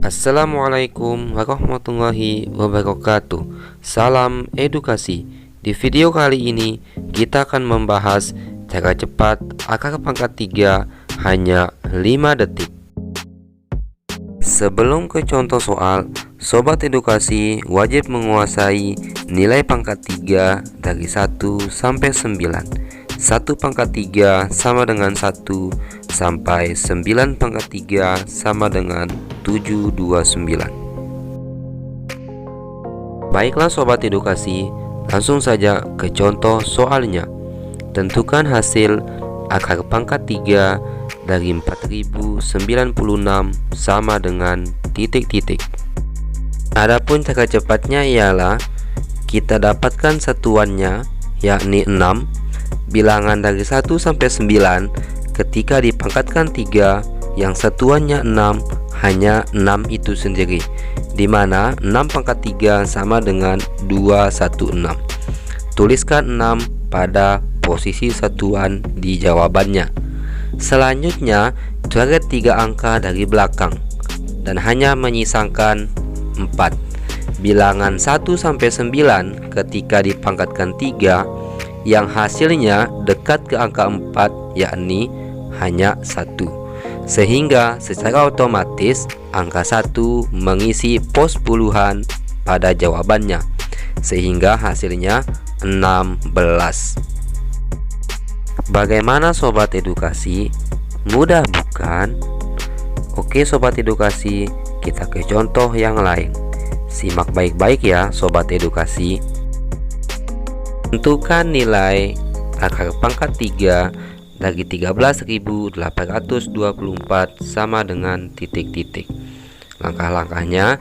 Assalamualaikum warahmatullahi wabarakatuh. Salam edukasi. Di video kali ini kita akan membahas cara cepat akar pangkat 3 hanya 5 detik. Sebelum ke contoh soal, sobat edukasi wajib menguasai nilai pangkat 3 dari 1 sampai 9. 1 pangkat 3 sama dengan 1 sampai 9 pangkat 3 sama dengan 729. Baiklah sobat edukasi, langsung saja ke contoh soalnya. Tentukan hasil akar pangkat 3 dari 4096 sama dengan titik-titik. Adapun cara cepatnya ialah kita dapatkan satuannya yakni 6. Bilangan dari 1 sampai 9 ketika dipangkatkan 3 yang satuannya 6 hanya 6 itu sendiri, dimana 6 pangkat 3 sama dengan 216. Tuliskan 6 pada posisi satuan di jawabannya. Selanjutnya coret 3 angka dari belakang dan hanya menyisakan 4. Bilangan 1 sampai 9 ketika dipangkatkan 3 yang hasilnya dekat ke angka 4 yakni hanya 1, sehingga secara otomatis angka 1 mengisi pos puluhan pada jawabannya, sehingga hasilnya 16. Bagaimana sobat edukasi? Mudah bukan? Oke sobat edukasi, kita ke contoh yang lain. Simak baik-baik ya sobat edukasi. Tentukan nilai akar pangkat 3 dari 13.824 sama dengan titik-titik. Langkah-langkahnya,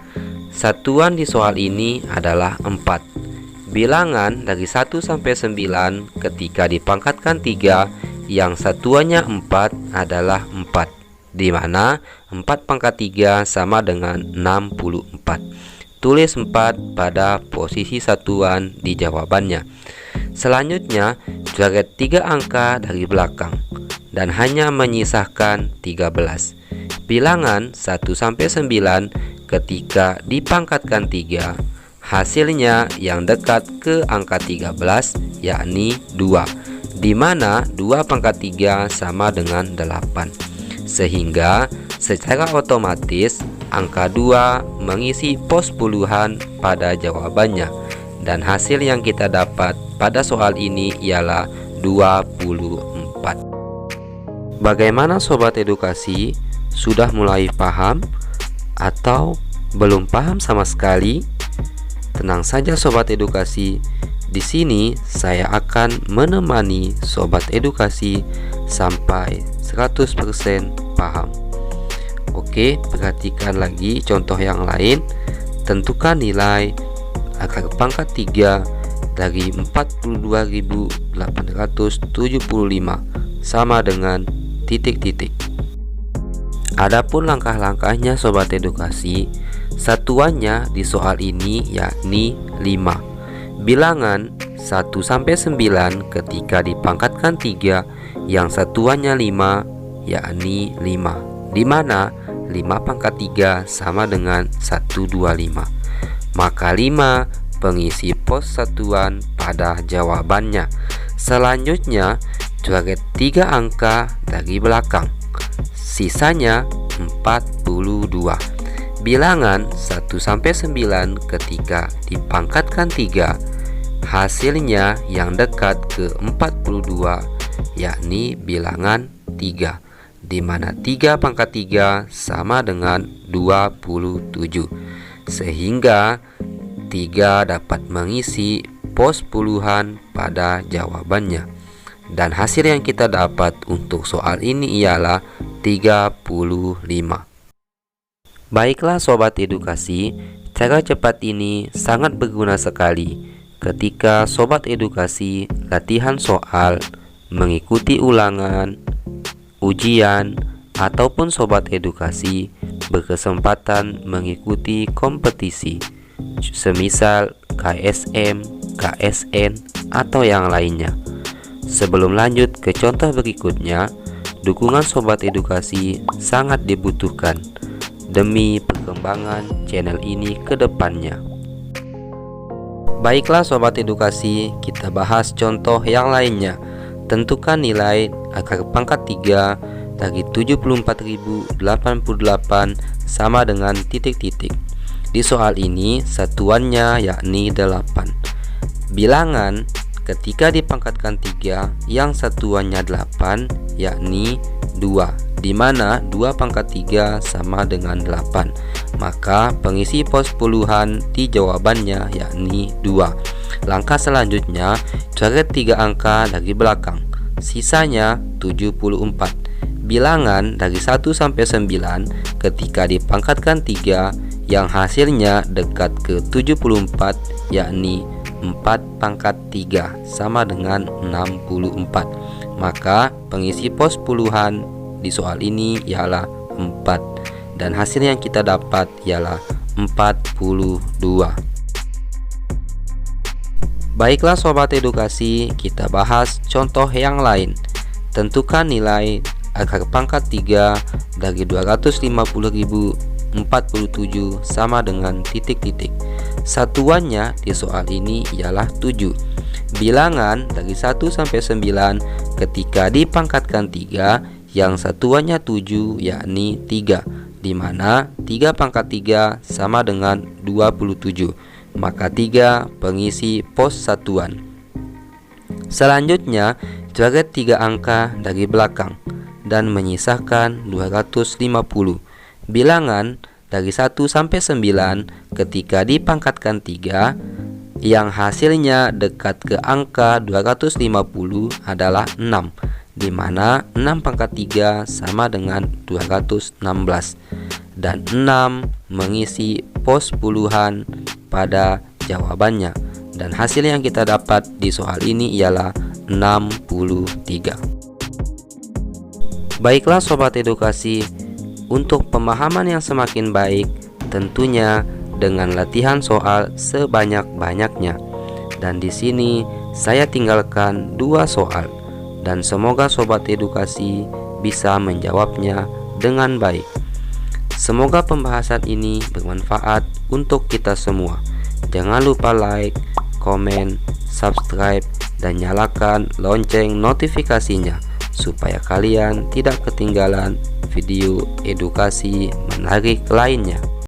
satuan di soal ini adalah 4. Bilangan dari 1 sampai 9 ketika dipangkatkan 3 yang satuannya 4 adalah 4, di mana 4 pangkat 3 sama dengan 64. Tulis 4 pada posisi satuan di jawabannya. Selanjutnya, coret 3 angka dari belakang dan hanya menyisakan 13. Bilangan 1 sampai 9 ketika dipangkatkan 3, hasilnya yang dekat ke angka 13 yakni 2, di mana 2 pangkat 3 sama dengan 8. Sehingga secara otomatis angka 2 mengisi pos puluhan pada jawabannya, dan hasil yang kita dapat pada soal ini ialah 24. Bagaimana sobat edukasi? Sudah mulai paham atau belum paham sama sekali? Tenang saja sobat edukasi. Di sini saya akan menemani sobat edukasi sampai 100% paham. Oke, perhatikan lagi contoh yang lain. Tentukan nilai akar pangkat 3 dari 42.875 sama dengan titik-titik. Adapun langkah-langkahnya sobat edukasi, satuannya di soal ini yakni 5. Bilangan 1 sampai 9 ketika dipangkatkan 3 yang satuannya 5 yakni 5, di mana 5 pangkat 3 sama dengan 125. Maka 5 pengisi pos satuan pada jawabannya. Selanjutnya coret 3 angka dari belakang, sisanya 42. Bilangan 1 sampai 9 ketika dipangkatkan 3, hasilnya yang dekat ke 42 yakni bilangan 3, di mana 3 pangkat 3 sama dengan 27, sehingga 3 dapat mengisi pos puluhan pada jawabannya, dan hasil yang kita dapat untuk soal ini ialah 35. Baiklah sobat edukasi, cara cepat ini sangat berguna sekali ketika sobat edukasi latihan soal, mengikuti ulangan, ujian, ataupun sobat edukasi berkesempatan mengikuti kompetisi, semisal KSM, KSN, atau yang lainnya. Sebelum lanjut ke contoh berikutnya, dukungan sobat edukasi sangat dibutuhkan demi perkembangan channel ini ke depannya. Baiklah Sobat Edukasi, kita bahas contoh yang lainnya. Tentukan nilai akar pangkat 3 dari 74.088 sama dengan titik-titik. Di soal ini satuannya yakni 8. Bilangan ketika dipangkatkan 3 yang satuannya 8 yakni 2, di mana 2 pangkat 3 sama dengan 8. Maka pengisi pos puluhan di jawabannya yakni 2. Langkah selanjutnya, coret 3 angka dari belakang, sisanya 74. Bilangan dari 1 sampai 9 ketika dipangkatkan 3 yang hasilnya dekat ke 74 yakni 4 pangkat 3 sama dengan 64. Maka pengisi pos puluhan di soal ini ialah 4 dan hasil yang kita dapat ialah 42. Baiklah Sobat Edukasi, kita bahas contoh yang lain. Tentukan nilai akar pangkat 3 dari 250.047 sama dengan titik-titik. Satuannya di soal ini ialah 7. Bilangan dari 1 sampai 9 ketika dipangkatkan 3 yang satuannya 7 yakni 3, di mana 3 pangkat 3 sama dengan 27. Maka 3 pengisi pos satuan. Selanjutnya, coret 3 angka dari belakang dan menyisakan 250. Bilangan dari 1 sampai 9 ketika dipangkatkan 3 yang hasilnya dekat ke angka 250 adalah 6, di mana 6 pangkat 3 sama dengan 216 dan 6 mengisi pos puluhan pada jawabannya, dan hasil yang kita dapat di soal ini ialah 63. Baiklah Sobat Edukasi, untuk pemahaman yang semakin baik tentunya dengan latihan soal sebanyak-banyaknya. Dan di sini saya tinggalkan 2 soal dan semoga Sobat Edukasi bisa menjawabnya dengan baik. Semoga pembahasan ini bermanfaat untuk kita semua. Jangan lupa like, komen, subscribe, dan nyalakan lonceng notifikasinya supaya kalian tidak ketinggalan video edukasi menarik lainnya.